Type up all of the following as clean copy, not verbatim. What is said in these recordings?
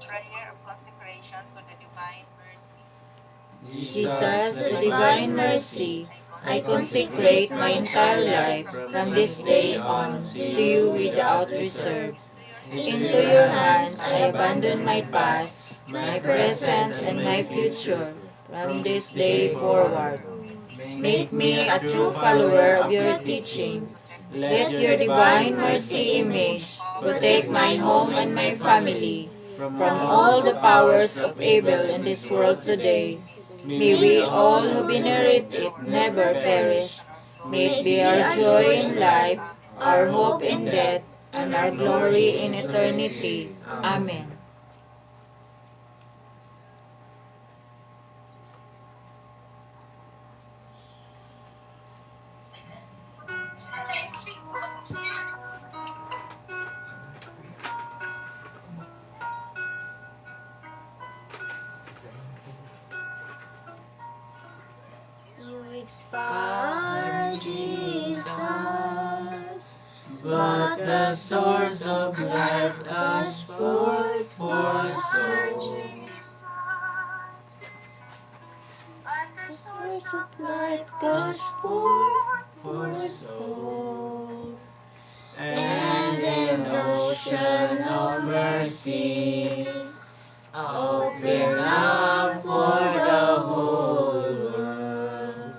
Prayer of consecration to the divine mercy. Jesus, the divine mercy, I consecrate my entire life from this day on to you without reserve. Into your hands I abandon my past, my present, and my future from this day forward. Make me a true follower of your teaching. Let your divine mercy image protect my home and my family from all the powers of evil in this world today. May we all who venerate it never perish. May it be our joy in life, our hope in death, and our glory in eternity. Amen. You expired, Jesus, but the source of life goes forth for souls. The source of life goes forth for souls. And an ocean of mercy open up for the whole world.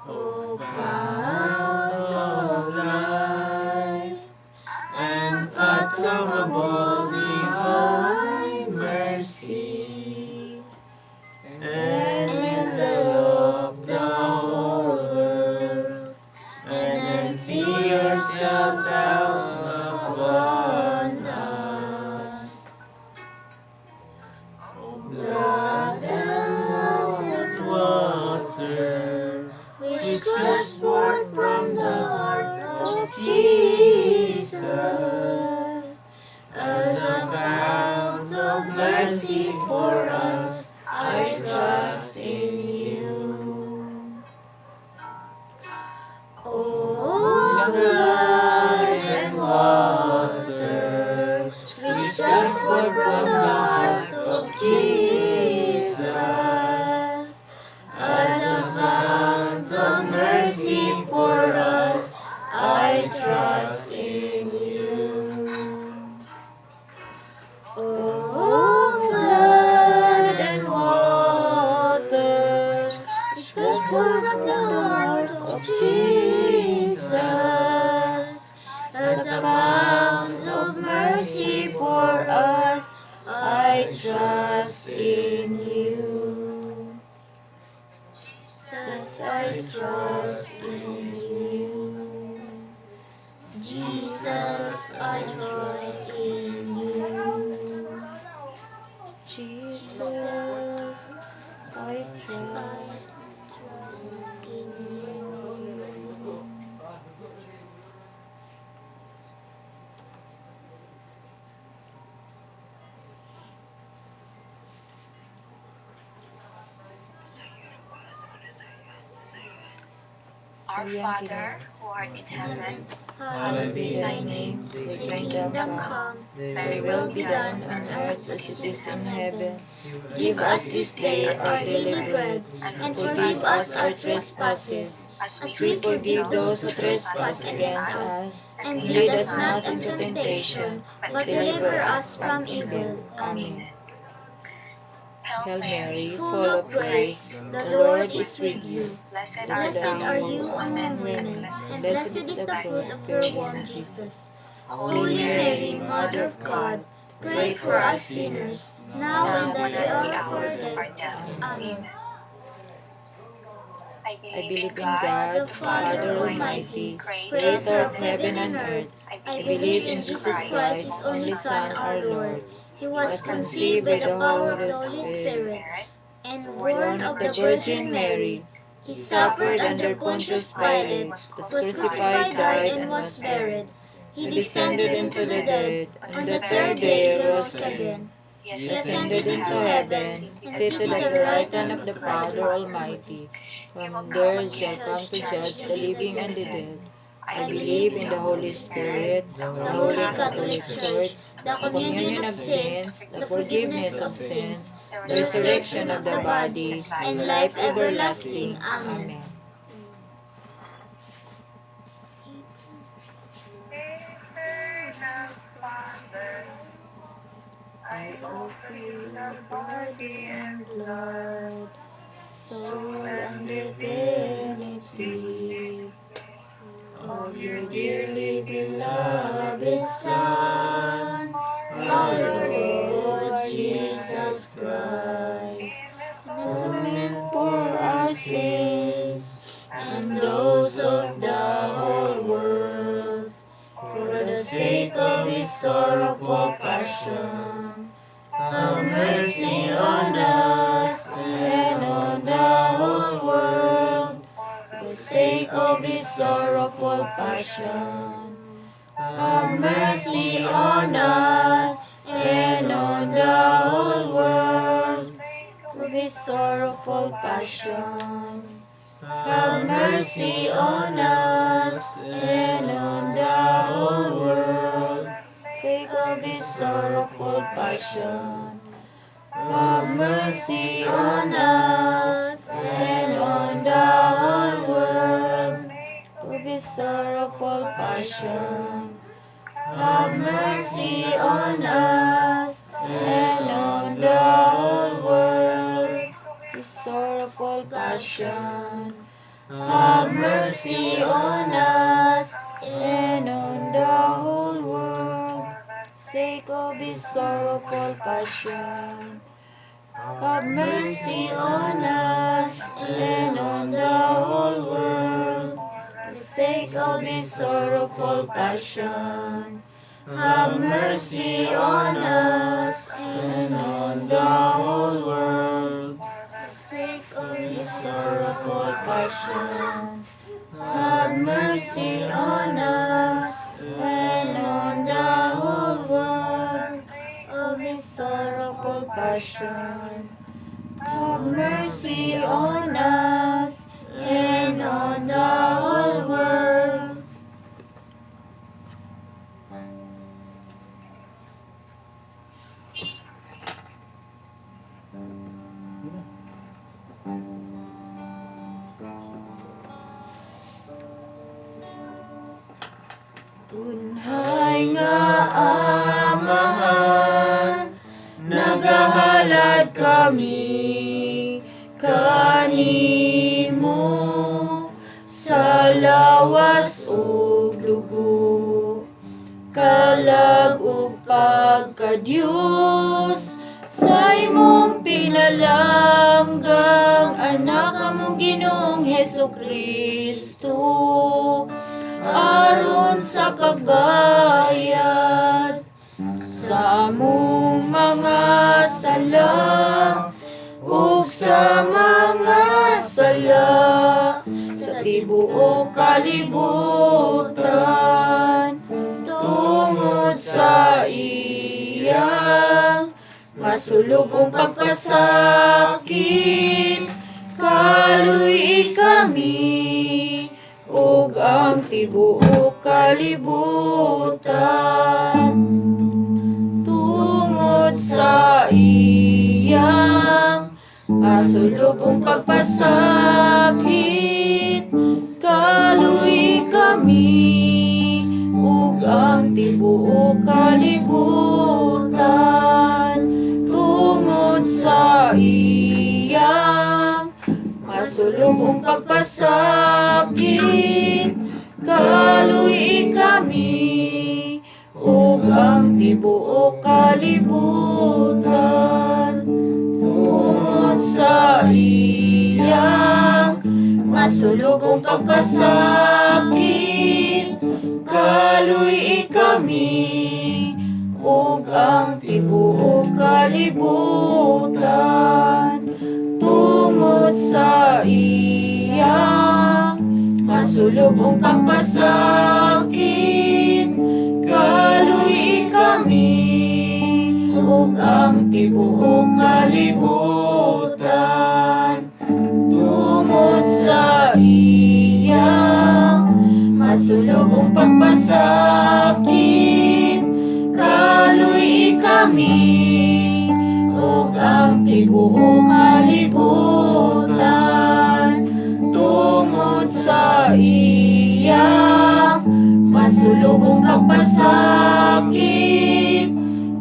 O fount of life, unfathomable divine mercy, envelop the whole world, and empty yourself out upon us. O blood and water, which gushed forth from the heart of Jesus, as a fount of mercy for us, I trust in you. O blood and water, which gushed forth from the heart of Jesus, as a fount of mercy for us, I trust in you. O blood and water, which gushed forth from the heart of Jesus, as a fount of mercy for us, I trust in you. Jesus, I trust in you. Jesus, I trust in you. Jesus, I trust in you. Our Father, who art in heaven, Hallowed be thy name, thy kingdom come, thy will be done on earth as it is in heaven. Give us this day our daily bread, and forgive us our trespasses, as we forgive those who trespass against us. And lead us not into temptation, but deliver us from evil. Amen. Hail Mary, Full of grace, the Lord is with you. Blessed are you among women, and blessed is the fruit of your womb, Jesus. Holy Mary, Mother of God, pray for us sinners, now and at the hour of our death. Amen. I I believe in God, the Father Almighty, Creator of heaven and earth. I believe in Jesus Christ, His only Son, our Lord. He was conceived by the power of the Holy Spirit, and born of the Virgin Mary. He suffered under Pontius Pilate, was crucified, died, and was buried. He descended into the dead. On the third day he rose again. He ascended into heaven, and seated at the right hand of the Father Almighty. from there shall come to judge the living and the dead. I believe in the Holy Spirit, the Holy Catholic Church, the communion of sins, the forgiveness of sins, the resurrection of the body, and life everlasting. Amen. Eternal Father, I offer you the body and blood, Soul and divinity of your dearly beloved Son, our Lord Jesus Christ, atonement for our sins and those of the whole world, for the sake of his sorrowful passion. Have mercy on us and on the whole world, for the sake of his sorrowful passion. Have mercy on us and on the whole world, for his sorrowful passion. Have mercy on us and on the whole world, sake of his sorrowful passion. Have mercy on us and on the whole world, for his sorrowful passion. Have mercy on us and on the whole world, his sorrowful passion. Have mercy on us and on the whole world, sake of his sorrowful passion. Have mercy on us and on the whole world, for the sake of his sorrowful passion. Have mercy on us and on the whole world, for the sake of his sorrowful passion. Have mercy on us and on the whole world, of his sorrowful passion. Have mercy on us and on the whole world. Tunhay nga Amahan, nagahalad kami kanimo sa lawas ug lugo, kalag ug pagka-Diyos sa imong pinalanggang anak among Ginoong Hesukristo, aron sa pagbayad sa among mga sala ug sa mga sala sa tibuok kalibutan, tungod sa iyang masulubong pagpasakit, kaluy kami ug ang tibuok kalibutan, tungod sa iyang masulubong pagpasakit, kaluy kami ug ang tibuok kalibutan, tungod sa iyang masulubong pagpasakit, kaluy kami ug ang tibuok kalibutan, tungod sa iyang masulubong pagpasakit, kaluy kami ug ang tibuok kalibutan, tungod sa iyang masulubong pagpasakit, kaluy kami ug ang tibuok kalibutan, tungod sa iyang masulubong pagpasakit, kaluy kami, ug ang tibuok kalibutan, tungod sa iyang masulubong pagpasakit,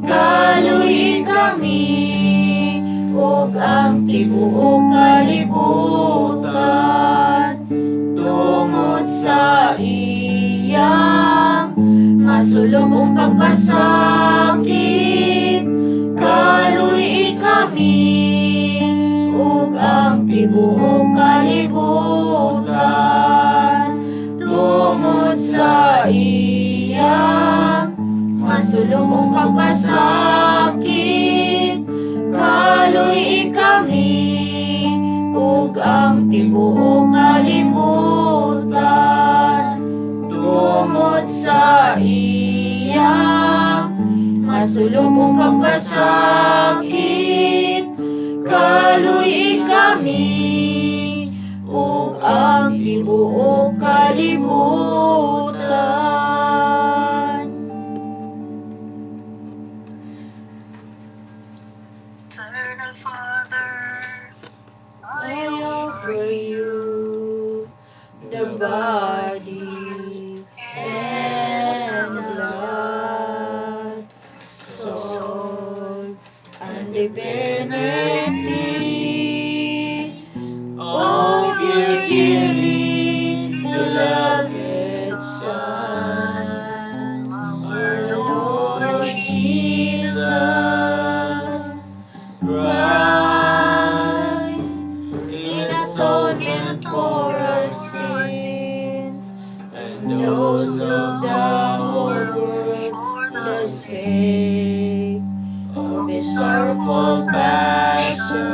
kaluy kami, ug ang tibuok kalibutan, tungod sa iyang masulubong pagpasakit, kaluy kami, ug ang tibuok kalibutan, tungod sa iyang masulubong pagpasakit, kaluy kami, ug ang tibuok kalibutan, tungod sa iyang masulubong pagpasakit, kaluy kami, ug ang tibuok kalibutan. Eternal Father, I offer you the body and blood, soul, and divinity of your dearly beloved Son, our Lord Jesus Christ, in atonement for our sins and those of the whole world, for the sake of His sorrowful passion,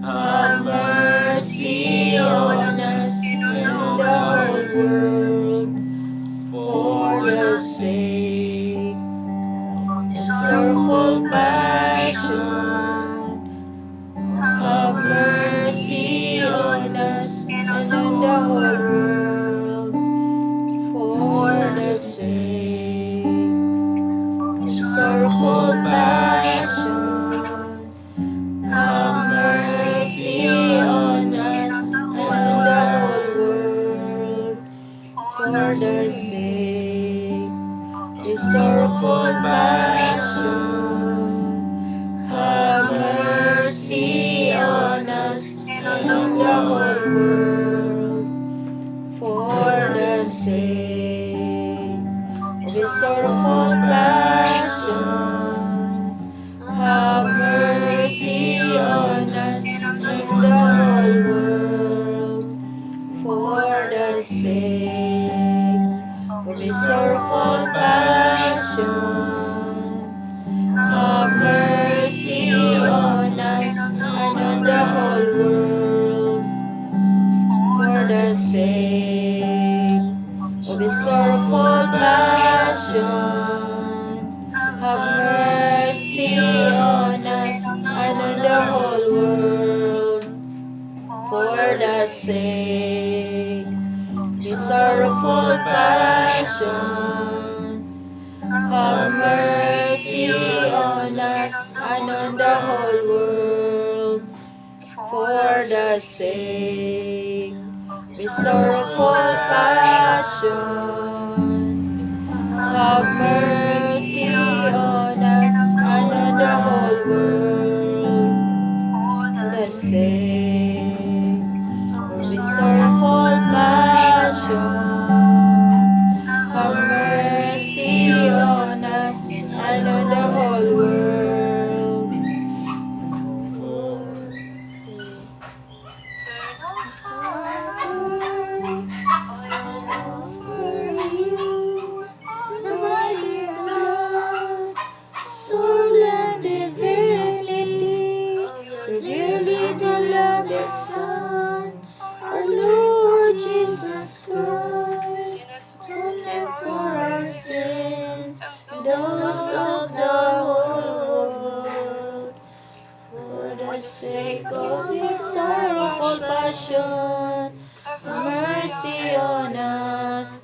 have mercy on us and on the whole world, for the sake of His sorrowful passion, have mercy on us and on the whole world, for the sake of His sorrowful passion, have mercy on us and on the whole world, for the sake of His sorrowful passion, have mercy on us and on the whole world, for the sake of His sorrowful passion, have mercy on us and on the whole world, for the sake of His sorrowful passion, have mercy on us and on the whole world, for the sake of His sorrowful passion, have mercy on us and on the whole world, for the sake of His sorrowful passion, have mercy on us and on the whole world, for the sake of His sorrowful passion, have mercy on us and on the whole world, for the sake of His sorrowful passion, have mercy on us and on the whole world, for the sake. Eternal Father, The body, blood, soul, and divinity of your dearly beloved Son, our Lord Jesus Christ, atonement for our sins and those of the whole world, for the sake of His sorrowful passion, have mercy on us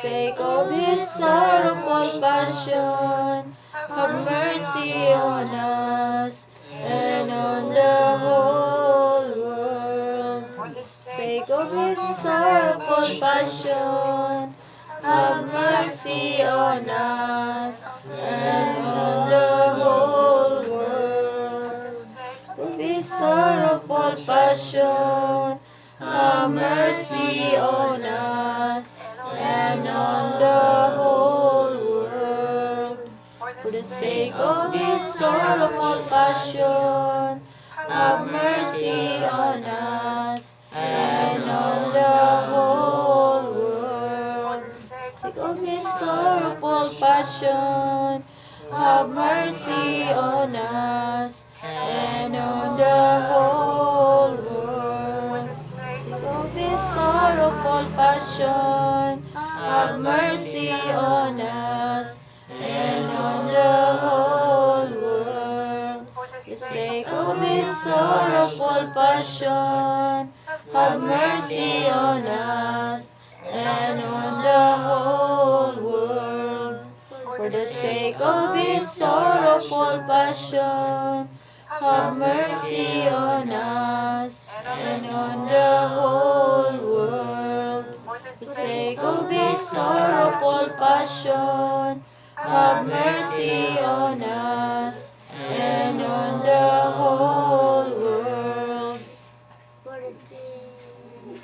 sake of his sorrowful passion, have mercy on us and on the whole world. For the Sake of his sorrowful passion, have mercy on us and on the whole world. For his sorrowful passion, have mercy on us and on the whole world. For the sake of his sorrowful passion, have mercy on us and on the whole world. Sake of his sorrowful passion, have mercy on us and on the whole world. Sake of his sorrowful passion, have mercy on us and on the whole world. For the sake of his sorrowful passion, have mercy on us and on the whole world. For the sake of his sorrowful passion, have mercy on us and on the whole world. For the sake of his sorrowful passion, have mercy on us and on the whole world. For the sake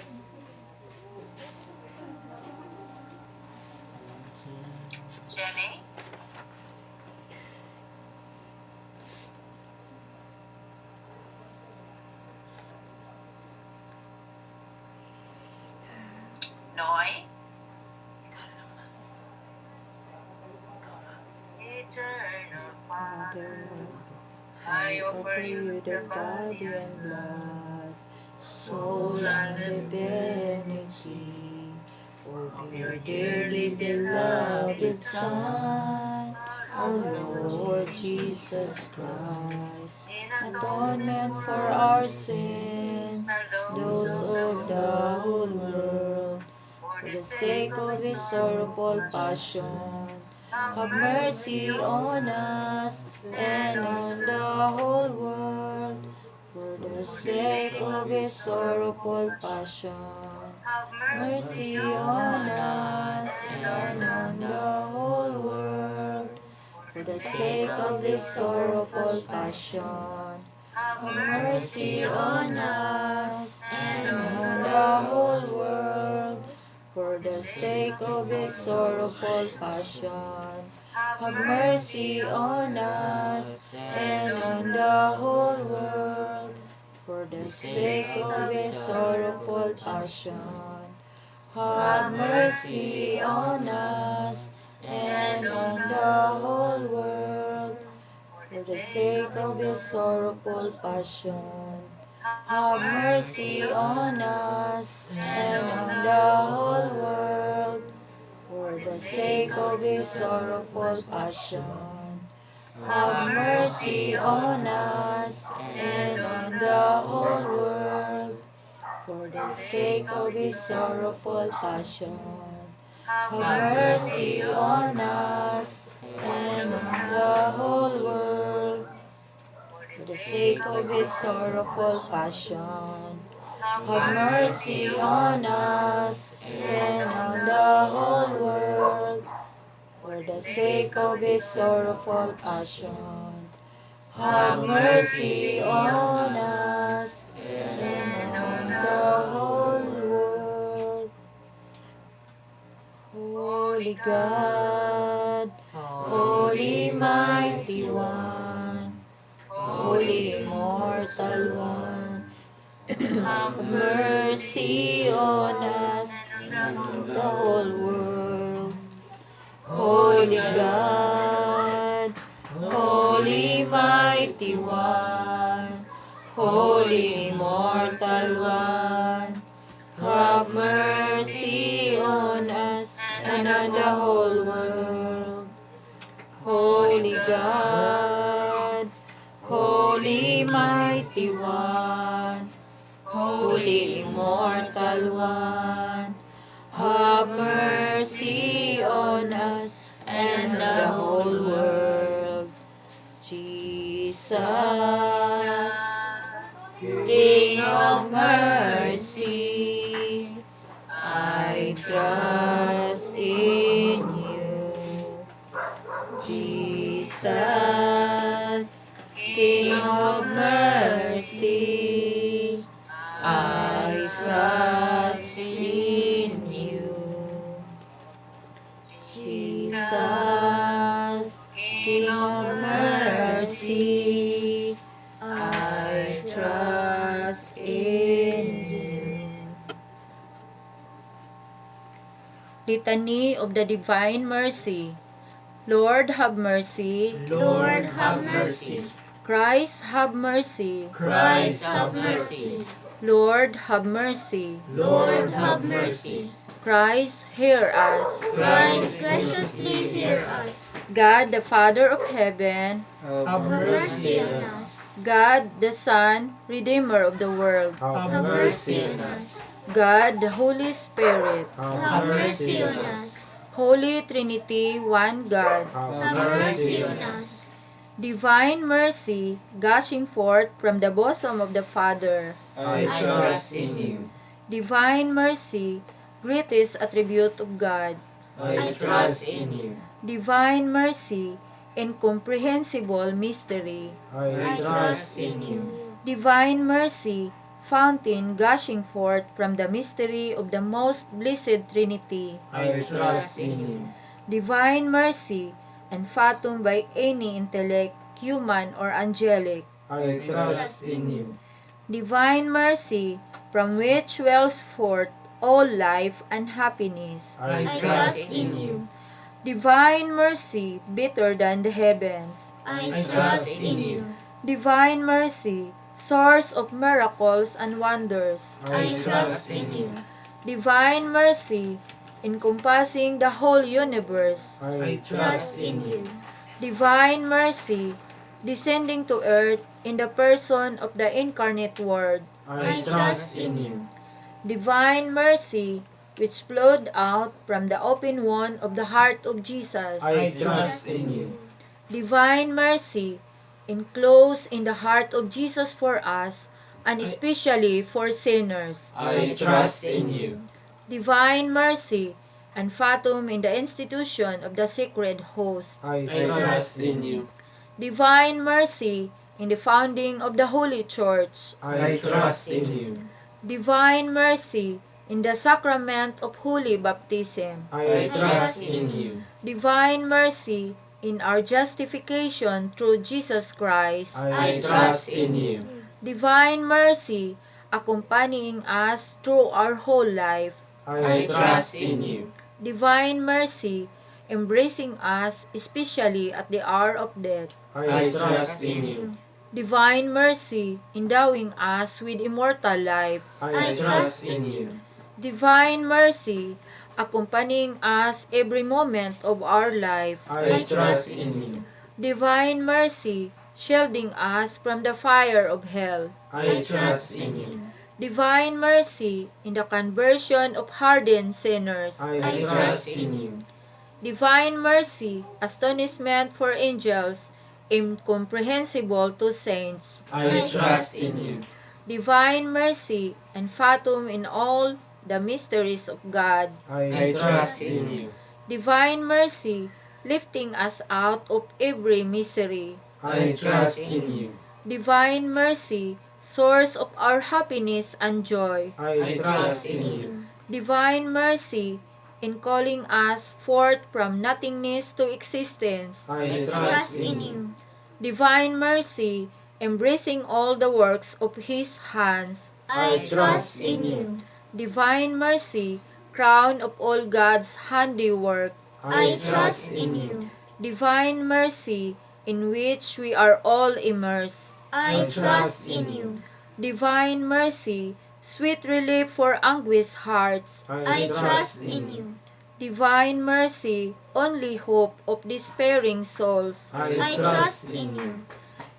Jenny? Noy? Eternal Father, I offer you the body and blood, soul and divinity of your dearly beloved Son, our Lord Jesus Christ, atonement for our sins, those of the whole world. For the sake of his sorrowful passion, have mercy on us and on the whole world. For the sake of his sorrowful passion, have mercy on us and on the whole world. For the sake of his sorrowful passion, have mercy on us and on the whole world. For the sake of his sorrowful passion, have mercy on us and on the whole world. For the sake of his sorrowful passion, have mercy on us and on the whole world. For the sake of his sorrowful passion, have mercy on us and on the whole world. For the sake of his sorrowful passion, have mercy on us and on the whole world. For the sake of his sorrowful passion, have mercy on us and on the whole world. For the sake of his sorrowful passion, have mercy on us and on the whole world. For the sake of his sorrowful passion, have mercy on us and on the whole world. Holy God, Holy Mighty One, Holy Immortal One, have mercy on us and on the whole world. Holy God, Holy Mighty One, Holy Immortal One, have mercy on us and on the whole world. Holy God, Holy Mighty One, Holy Immortal One, have mercy trust in you. Jesus, King of mercy, I trust in you. Jesus, King of mercy, I trust in you. Litany of the Divine Mercy. Lord, have mercy. Lord, have mercy. Christ, have mercy. Christ, have mercy. Lord, have mercy. Lord, have mercy. Christ, hear us. Christ, graciously hear us. God, the Father of heaven, Have mercy on us. God, the Son, Redeemer of the world, Have mercy on us. God, the Holy Spirit, Have mercy on us. Holy Trinity, one God, Have mercy on us. Divine mercy, gushing forth from the bosom of the Father, I trust in you. Divine mercy, greatest attribute of God, I trust in you. Divine mercy, incomprehensible mystery, I trust in you. Divine mercy, fountain gushing forth from the mystery of the most blessed Trinity, I trust in you. Divine mercy, unfathomed by any intellect, human or angelic, I trust in you. Divine mercy, from which wells forth all life and happiness, I trust in you. Divine mercy, better than the heavens, I trust in you. Divine mercy, source of miracles and wonders, I trust in you. Divine mercy, encompassing the whole universe, I trust in you. Divine mercy, descending to earth in the person of the incarnate Word, I trust in you. Divine mercy, which flowed out from the open wound of the heart of Jesus, I trust in you. Divine mercy, enclosed in the heart of Jesus for us, and especially for sinners, I trust in you. Divine mercy, unfathomed in the institution of the sacred host, I trust in you. Divine mercy, in the founding of the Holy Church, I trust in you. Divine mercy, in the sacrament of holy baptism, I trust in you. Divine mercy, in our justification through Jesus Christ, I trust in you. Divine mercy, accompanying us through our whole life, I trust in you. Divine mercy, embracing us especially at the hour of death, I trust in you. Divine mercy, endowing us with immortal life, I trust in you. Divine mercy, accompanying us every moment of our life, I trust in you. Divine mercy, shielding us from the fire of hell, I trust in you. Divine mercy, in the conversion of hardened sinners, I trust in you. Divine mercy, astonishment for angels, incomprehensible to saints, I trust in you. Divine mercy, unfathomed in all the mysteries of God, I trust in you. Divine mercy, lifting us out of every misery, I trust in you. Divine mercy, source of our happiness and joy, I trust in you. Divine mercy, in calling us forth from nothingness to existence, I Trust in you. Divine mercy, embracing all the works of His hands, I trust in you. Divine mercy, crown of all God's handiwork, I trust in you. Divine mercy, in which we are all immersed, I trust in you. Divine mercy, sweet relief for anguished hearts, I trust in you. Divine mercy, only hope of despairing souls, I trust in you.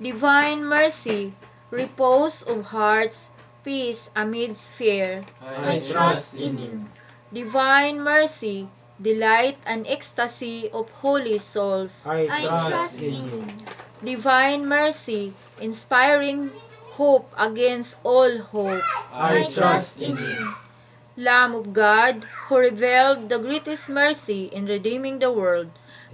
Divine mercy, repose of hearts, peace amidst fear, I trust in you. Divine mercy, delight and ecstasy of holy souls, I trust in you. Divine mercy, inspiring hope against all hope, I trust in you. Lamb of God, who revealed the greatest mercy in redeeming the world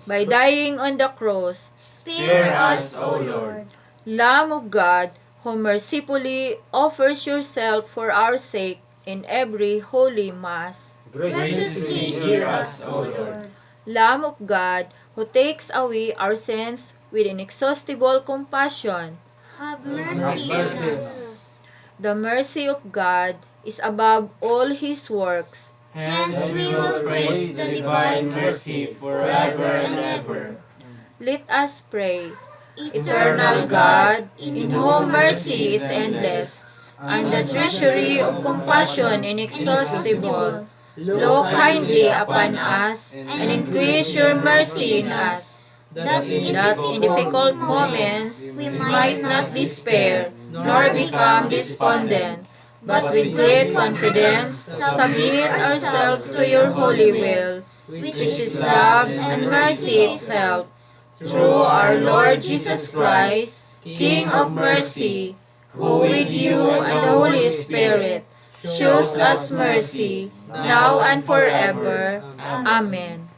by dying on the cross. Spare us, O Lord. Lamb of God, who mercifully offers yourself for our sake in every holy Mass. Graciously hear us, O Lord. Lamb of God, who takes away our sins with inexhaustible compassion. Have mercy on us. The mercy of God is above all His works. Hence we will praise the divine mercy forever and ever. Let us pray. Eternal God, in whom mercy is endless, and the treasury of compassion inexhaustible, look kindly upon us, and increase your mercy in us, that in that in difficult moments we might not despair, nor become despondent, but with great confidence submit ourselves to your holy will, which is love and mercy itself. Through our Lord Jesus Christ, King of mercy, who with you and the Holy Spirit shows us mercy, now and forever. Amen.